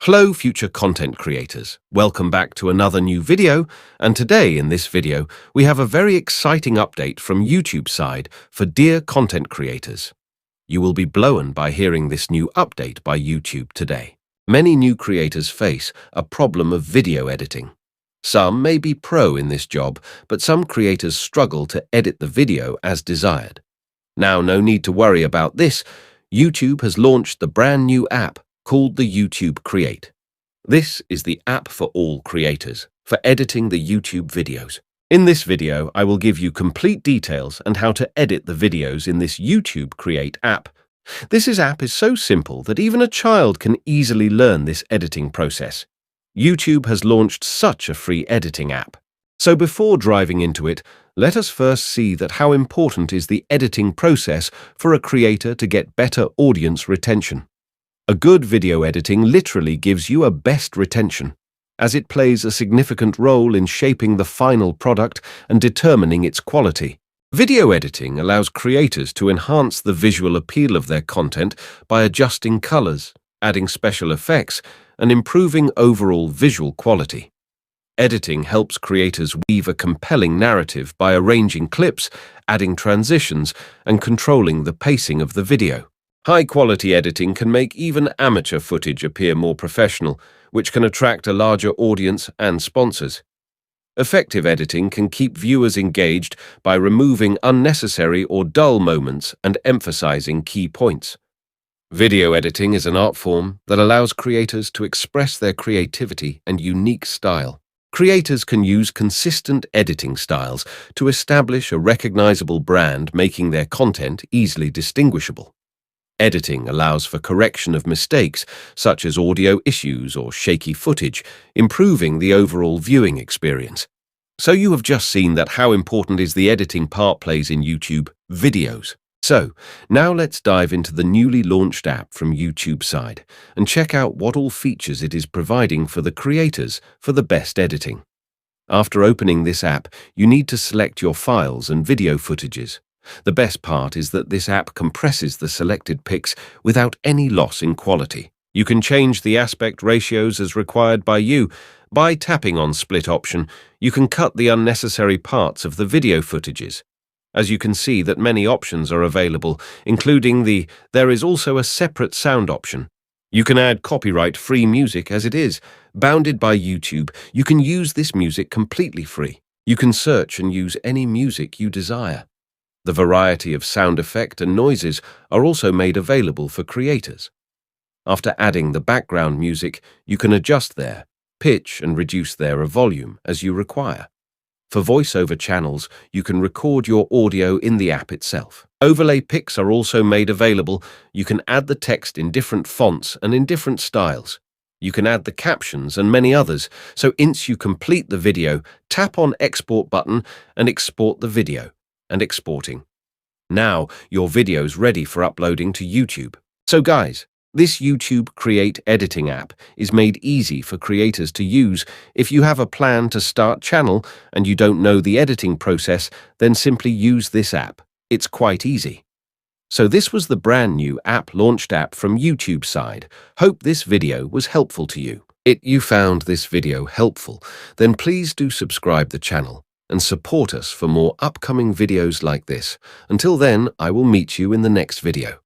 Hello future content creators, welcome back to another new video, and today in this video we have a very exciting update from YouTube side for dear content creators. You will be blown by hearing this new update by YouTube today. Many new creators face a problem of video editing. Some may be pro in this job, but some creators struggle to edit the video as desired. Now, no need to worry about this. YouTube has launched the brand new app called the YouTube Create. This is the app for all creators for editing the YouTube videos. In this video, I will give you complete details on how to edit the videos in this YouTube Create app. This app is so simple that even a child can easily learn this editing process. YouTube has launched such a free editing app. So before diving into it, let us first see that how important is the editing process for a creator to get better audience retention. A good video editing literally gives you a best retention, as it plays a significant role in shaping the final product and determining its quality. Video editing allows creators to enhance the visual appeal of their content by adjusting colors, adding special effects, and improving overall visual quality. Editing helps creators weave a compelling narrative by arranging clips, adding transitions, and controlling the pacing of the video. High-quality editing can make even amateur footage appear more professional, which can attract a larger audience and sponsors. Effective editing can keep viewers engaged by removing unnecessary or dull moments and emphasizing key points. Video editing is an art form that allows creators to express their creativity and unique style. Creators can use consistent editing styles to establish a recognizable brand, making their content easily distinguishable. Editing allows for correction of mistakes, such as audio issues or shaky footage, improving the overall viewing experience. So you have just seen that how important is the editing part plays in YouTube videos. So, now let's dive into the newly launched app from YouTube side and check out what all features it is providing for the creators for the best editing. After opening this app, you need to select your files and video footages. The best part is that this app compresses the selected pics without any loss in quality. You can change the aspect ratios as required by you. By tapping on split option, you can cut the unnecessary parts of the video footages. As you can see that many options are available, including there is also a separate sound option. You can add copyright-free music as it is. Bounded by YouTube, you can use this music completely free. You can search and use any music you desire. The variety of sound effect and noises are also made available for creators. After adding the background music, you can adjust their pitch and reduce their volume as you require. For voiceover channels, you can record your audio in the app itself. Overlay pics are also made available. You can add the text in different fonts and in different styles. You can add the captions and many others. So once you complete the video, tap on Export button and export the video. And exporting. Now, your video's ready for uploading to YouTube. So guys, this YouTube Create editing app is made easy for creators to use. If you have a plan to start channel and you don't know the editing process, then simply use this app. It's quite easy. So this was the brand new launched app from YouTube side. Hope this video was helpful to you. If you found this video helpful, then please do subscribe the channel and support us for more upcoming videos like this. Until then, I will meet you in the next video.